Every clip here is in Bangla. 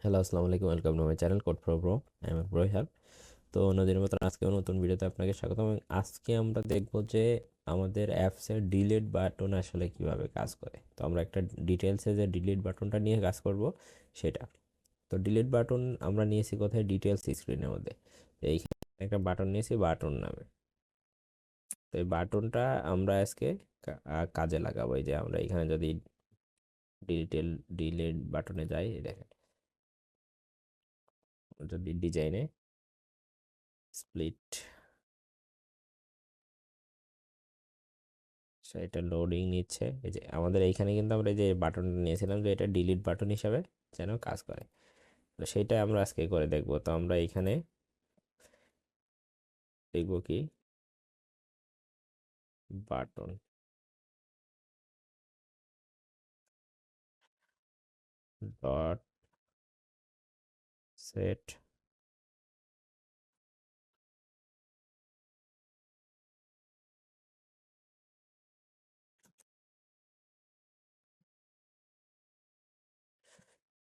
হ্যালো, আসসালামু আলাইকুম। Welcome to my channel CodePro। I am bro here. তো অন্যদিনের মতন আজকেও নতুন ভিডিওতে আপনাকে স্বাগত। এবং আজকে আমরা দেখব যে আমাদের অ্যাপসের ডিলিট বাটন আসলে কিভাবে কাজ করে। তো আমরা একটা ডিটেলসে যে ডিলিট বাটনটা নিয়ে কাজ করব সেটা। তো ডিলিট বাটন আমরা নিয়েছি কোথায়? ডিটেলস স্ক্রিনের মধ্যে। তো এইখানে একটা বাটন নিয়েছি বাটন নামে। তো এই বাটনটা আমরা আজকে কাজে লাগাবো। এই যে আমরা এখানে যদি ডিলিট বাটনে যাই, এই দেখেন, যদি ডিজাইনে স্প্লিট, এটা লোডিং নিচ্ছে। এই যে আমাদের এইখানে কিন্তু আমরা এই যে বাটনটা নিয়েছিলাম যে এটা ডিলিট বাটন হিসাবে যেন কাজ করে, তো সেইটা আমরা আজকে করে দেখব। তো আমরা এইখানে দেখব কি বাটন ডট সেট।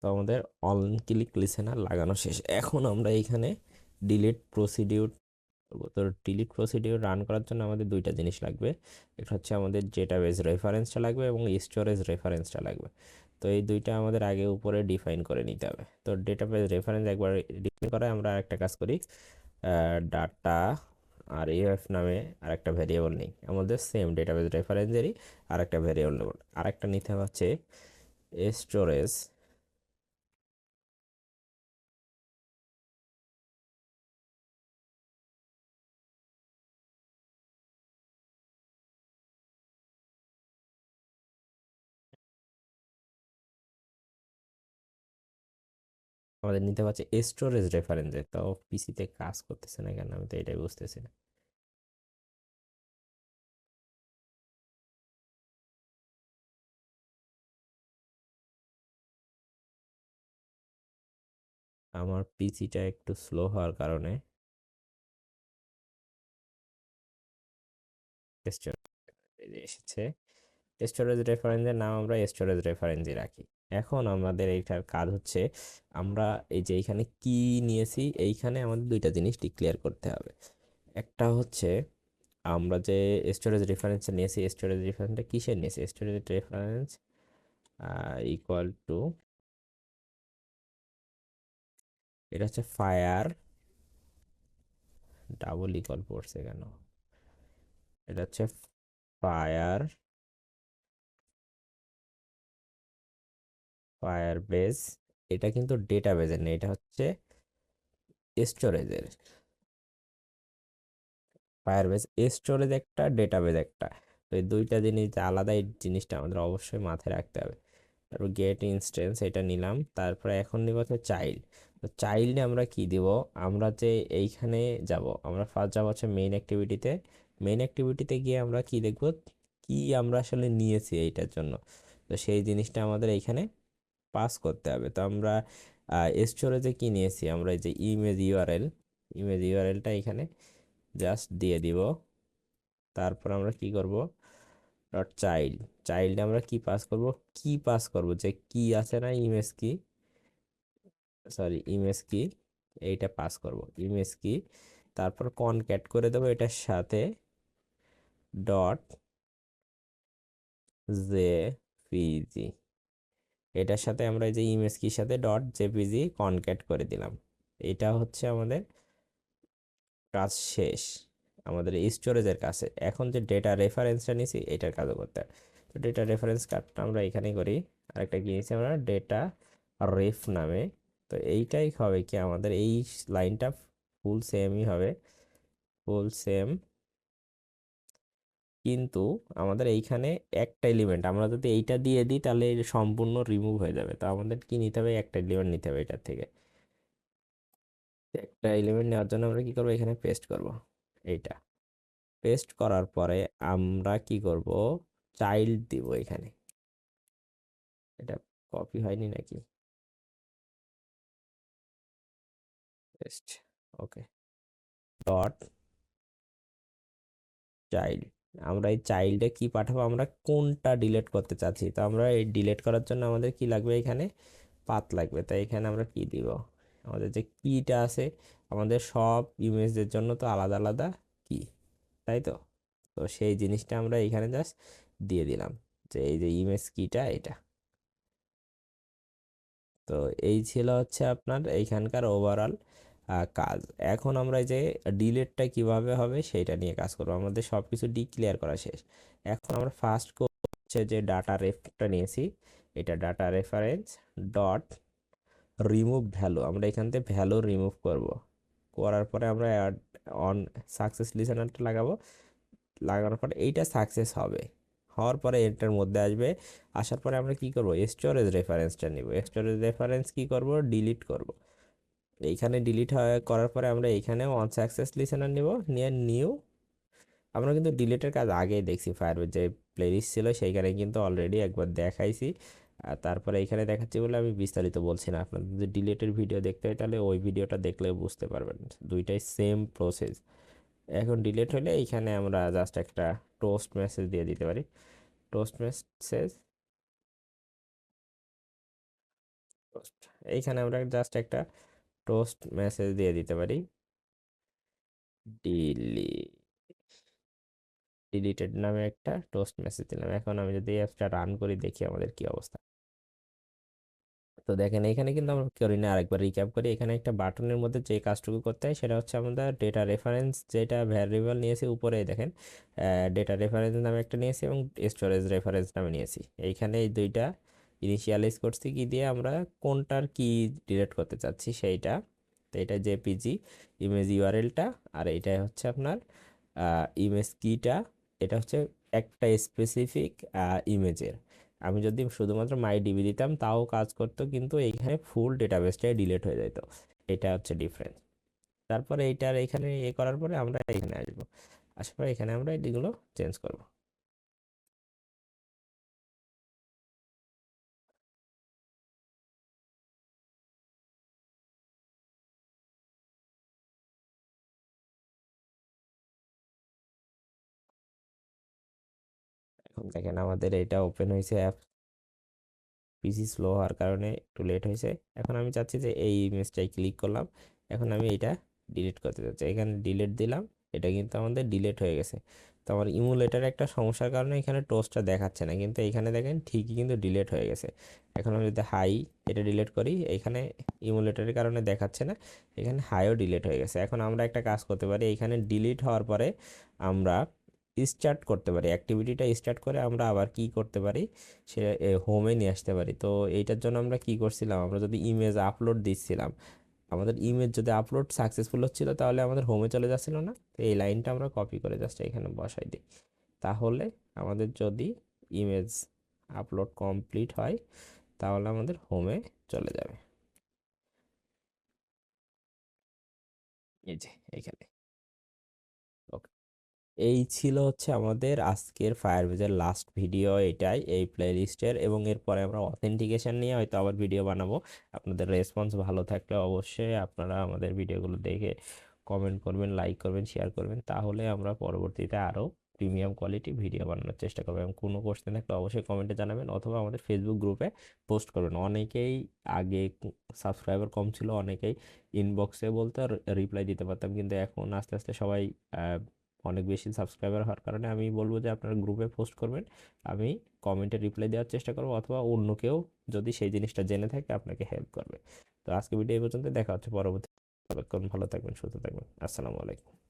তো আমাদের অন ক্লিক লিসেনার লাগানো শেষ। এখন আমরা এইখানে ডিলিট প্রসিডিউর করবো। তো ডিলিট প্রসিডিউর রান করার জন্য আমাদের দুইটা জিনিস লাগবে। একটা হচ্ছে আমাদের ডেটাবেস রেফারেন্সটা লাগবে এবং স্টোরেজ রেফারেন্সটা লাগবে। তো এই দুইটা আমাদের আগে উপরে ডিফাইন করে নিতে হবে। তো ডেটাবেস রেফারেন্স একবার ডিফাইন করে আমরা একটা কাজ করি, ডাটা আর ইউএফ নামে আরেকটা ভেরিয়েবল নেই আমাদের, সেম ডেটাবেস রেফারেন্সেরই আরেকটা ভেরিয়েবল নেব। আরেকটা নিতে হচ্ছে স্টোরেজ। আমাদের নিতে হচ্ছে স্টোরেজ রেফারেন্সে। তো পিসিতে কাজ করতেছে না কেন, আমি তো এটাই বুঝতেছি না। আমার পিসিটা একটু স্লো হওয়ার কারণে এসেছে। স্টোরেজ রেফারেন্সের নাম আমরা স্টোরেজ রেফারেন্সই রাখি। এখন আমাদের এইটার কাজ হচ্ছে, আমরা এই যে এইখানে কি নিয়েছি, এইখানে আমাদের দুইটা জিনিস ডিক্লেয়ার করতে হবে। একটা হচ্ছে আমরা যে স্টোরেজ রেফারেন্স নিয়েছি, স্টোরেজ রেফারেন্সটা কিসের নিয়েছি? স্টোরেজ রেফারেন্স ইকুয়াল টু, এটা হচ্ছে ফায়ার, ডাবল ইকুয়াল পড়ছে কেন? এটা হচ্ছে ফায়ার ফায়ার বেস। এটা কিন্তু ডেটাবেজের না, এটা হচ্ছে স্টোরেজের। ফায়ারবেস স্টোরেজ একটা, ডেটাবেজ একটা। তো এই দুইটা জিনিস যে আলাদা, এই জিনিসটা আমাদের অবশ্যই মাথায় রাখতে হবে। তারপর গেট ইনস্ট্যান্স এটা নিলাম। তারপরে এখন নিব হচ্ছে চাইল্ড। তো চাইল্ডে আমরা কি দিব? আমরা যে এইখানে যাব, আমরা ফার্স্ট যাব হচ্ছে মেইন অ্যাক্টিভিটিতে। মেইন অ্যাক্টিভিটিতে গিয়ে আমরা কি দেখব, কি আমরা আসলে নিয়েছি এইটার জন্য। তো সেই জিনিসটা আমাদের এইখানে পাস করতে হবে। তো আমরা স্টোরেজে কি নিয়েছি, আমরা এই যে ইমেজ ইউআরএলটা এখানে জাস্ট দিয়ে দিব। তারপর আমরা কি করব, ডট চাইল্ড। চাইল্ডে আমরা কি পাস করব, কি পাস করব, যে কি আছে না, ইমেজ কি, সরি ইমেজ কি, এইটা পাস করব ইমেজ কি। তারপর কনক্যাট করে দেবো এটার সাথে ডট জেপিজি। এটার সাথে আমরা এই যে ইমেজ কির সাথে ডট জেপিজি কনক্যাট করে দিলাম। এটা হচ্ছে আমাদের কাজ শেষ, আমাদের স্টোরেজের কাছে। এখন যে ডেটা রেফারেন্সটা নিছি এটার কাজও করতে হয়। তো ডেটা রেফারেন্স কার্ডটা আমরা এখানেই করি। আরেকটা কি নিয়েছি আমরা, ডেটা রেফ নামে। তো এইটাই হবে কি, আমাদের এই লাইনটা ফুল সেমই হবে, ফুল সেম। কিন্তু আমাদের এইখানে একটা এলিমেন্ট আমরা যদি এইটা দিয়ে দিই তাহলে এটা সম্পূর্ণ রিমুভ হয়ে যাবে। তো আমাদের কি নিতে হবে, একটা এলিমেন্ট নিতে হবে এটার থেকে। একটা এলিমেন্ট নেওয়ার জন্য আমরা কি করবো, এখানে পেস্ট করব এইটা। পেস্ট করার পরে আমরা কি করব, চাইল্ড দিব এখানে। এটা কপি হয়নি নাকি? পেস্ট, ওকে, ডট চাইল্ড। আমরা এই চাইল্ডে কি পাঠাবো, আমরা কোনটা ডিলিট করতে চাচ্ছি। তো আমরা এই ডিলিট করার জন্য আমাদের কি লাগবে, এখানে পাথ লাগবে, তাই এখানে আমরা কি দিব, আমাদের যে কিটা আছে আমাদের সব ইমেজের জন্য তো আলাদা আলাদা কি, তাই তো। তো সেই জিনিসটা আমরা এখানে জাস্ট দিয়ে দিলাম, যে এই যে ইমেজ কিটা এটা। তো এই ছিল হচ্ছে আপনার এইখানকার ওভারঅল কাজ। এখন আমরা এই যে ডিলেটটা কিভাবে হবে সেইটা নিয়ে কাজ করবো, আমাদের সব কিছু ডিক্লেয়ার করা শেষ। এখন আমরা ফার্স্ট হচ্ছে যে ডাটা রেফটা নিয়েছি, এটা data reference dot remove value, আমরা এখান থেকে ভ্যালু রিমুভ করব। করার পরে আমরা অ্যাড অন সাকসেস লিসেনারটা লাগাবো, লাগানোর পরে এইটা সাকসেস হবে, হওয়ার পরে এটার মধ্যে আসবে। আসার পরে আমরা কি করব, স্টোরেজ রেফারেন্সটা নিব, স্টোরেজ রেফারেন্স কি করব, ডিলিট করব। এইখানে ডিলিট করার পরে আমরা এইখানে অন সাকসেস লিসেনার নিব, নিয়ে নিউ। আমরা কিন্তু ডিলিটের কাজ আগেই দেখছি, ফায়ারবেস যে প্লেলিস্ট ছিল সেইখানে কিন্তু অলরেডি একবার দেখাইছি। আর তারপরে এখানে দেখাচ্ছি বলে আমি বিস্তারিত বলছি না, আপনাদের যদি ডিলিটের ভিডিও দেখতে হয় তাহলে ওই ভিডিওটা দেখলে বুঝতে পারবেন, দুইটাই সেম প্রসেস। এখন ডিলিট হলে এইখানে আমরা জাস্ট একটা টোস্ট মেসেজ দিয়ে দিতে পারি, টোস্ট মেসেজ টোস্ট, এইখানে আমরা জাস্ট একটা টোস্ট মেসেজ দিয়ে দিতে পারি, ডিলি ডিলিটেড নামে একটা টোস্ট মেসেজ দিলাম। এখন আমি যদি অ্যাপটা রান করি দেখি আমাদের কি অবস্থা। তো দেখেন এখানে কিন্তু আমরা করি না, আরেকবার রিক্যাপ করি। এখানে একটা বাটনের মধ্যে যে কাজটুকু করতে হয় সেটা হচ্ছে আমরা ডেটা রেফারেন্স যেটা ভ্যারিয়েবল নিয়েছি, উপরে দেখেন ডেটা রেফারেন্স নামে একটা নিয়েছি এবং স্টোরেজ রেফারেন্স নামে নিয়েছি। এইখানে এই দুইটা ইনিশিয়ালাইজ করছি কি দিয়ে, আমরা কোনটার কি ডিলিট করতে চাচ্ছি সেইটা। তো এটা জেপিজি ইমেজ ইউআরএলটা, আর এইটা হচ্ছে আপনার ইমেজ কিটা, এটা হচ্ছে একটা স্পেসিফিক ইমেজের। আমি যদি শুধুমাত্র মাই ডিবি দিতাম তাও কাজ করতো, কিন্তু এইখানে ফুল ডেটাবেসটাই ডিলিট হয়ে যেত, এটা হচ্ছে ডিফারেন্স। তারপরে এইটার এখানে করার পরে আমরা এখানে আসবো, আসার পরে এখানে আমরা এগুলো চেঞ্জ করব। এখন দেখেন আমাদের এটা ওপেন হয়েছে অ্যাপ, পিসি স্লো হওয়ার কারণে একটু লেট হয়েছে। এখন আমি চাচ্ছি যে এই ইমেজটাই ক্লিক করলাম, এখন আমি এটা ডিলিট করতে চাচ্ছি, এখানে ডিলিট দিলাম, এটা কিন্তু আমাদের ডিলিট হয়ে গেছে। তো আমার ইমুলেটার একটা সমস্যার কারণে এখানে টোস্টটা দেখাচ্ছে না, কিন্তু এইখানে দেখেন ঠিকই কিন্তু ডিলিট হয়ে গেছে। এখন আমি যদি হাই এটা ডিলিট করি, এইখানে ইমুলেটারের কারণে দেখাচ্ছে না, এখানে হাইও ডিলিট হয়ে গেছে। এখন আমরা একটা কাজ করতে পারি, এইখানে ডিলিট হওয়ার পরে আমরা স্টার্ট করতে পারি, অ্যাক্টিভিটিটা স্টার্ট করে আমরা আবার কি করতে পারি, সে হোমে নিয়ে আসতে পারি। তো এইটার জন্য আমরা কি করছিলাম, আমরা যদি ইমেজ আপলোড দিচ্ছিলাম, আমাদের ইমেজ যদি আপলোড সাকসেসফুল হচ্ছিল তাহলে আমাদের হোমে চলে যাচ্ছিল না। তো এই লাইনটা আমরা কপি করে জাস্ট এখানে বসাই দিই, তাহলে আমাদের যদি ইমেজ আপলোড কমপ্লিট হয় তাহলে আমাদের হোমে চলে যাবে, এই যে এইখানে। এই ছিল হচ্ছে আমাদের আজকের ফায়ারবেজের লাস্ট ভিডিও, এটাই এই প্লেলিস্টের, এবং এরপরে আমরা অথেন্টিকেশন নিয়ে হয়তো আবার ভিডিও বানাবো। আপনাদের রেসপন্স ভালো থাকলে অবশ্যই আপনারা আমাদের ভিডিওগুলো দেখে কমেন্ট করবেন, লাইক করবেন, শেয়ার করবেন, তাহলে আমরা পরবর্তীতে আরও প্রিমিয়াম কোয়ালিটি ভিডিও বানানোর চেষ্টা করবো। এবং কোনো কোশ্চেন থাকলে অবশ্যই কমেন্টে জানাবেন, অথবা আমাদের ফেসবুক গ্রুপে পোস্ট করবেন। অনেকেই আগে সাবস্ক্রাইবার কম ছিল, অনেকেই ইনবক্সে বলতে রিপ্লাই দিতে পারতাম, কিন্তু এখন আস্তে আস্তে সবাই অনেক বেশি সাবস্ক্রাইবার হওয়ার কারণে আমি বলবো যে আপনারা গ্রুপে পোস্ট করবেন, আমি কমেন্টে রিপ্লাই দেওয়ার চেষ্টা করবো, অথবা অন্য কেউ যদি সেই জিনিসটা জেনে থাকে আপনাকে হেল্প করবে। তো আজকে ভিডিও এই পর্যন্ত, দেখা হচ্ছে পরবর্তী। ততক্ষণ ভালো থাকবেন, সুস্থ থাকবেন, আসসালামু আলাইকুম।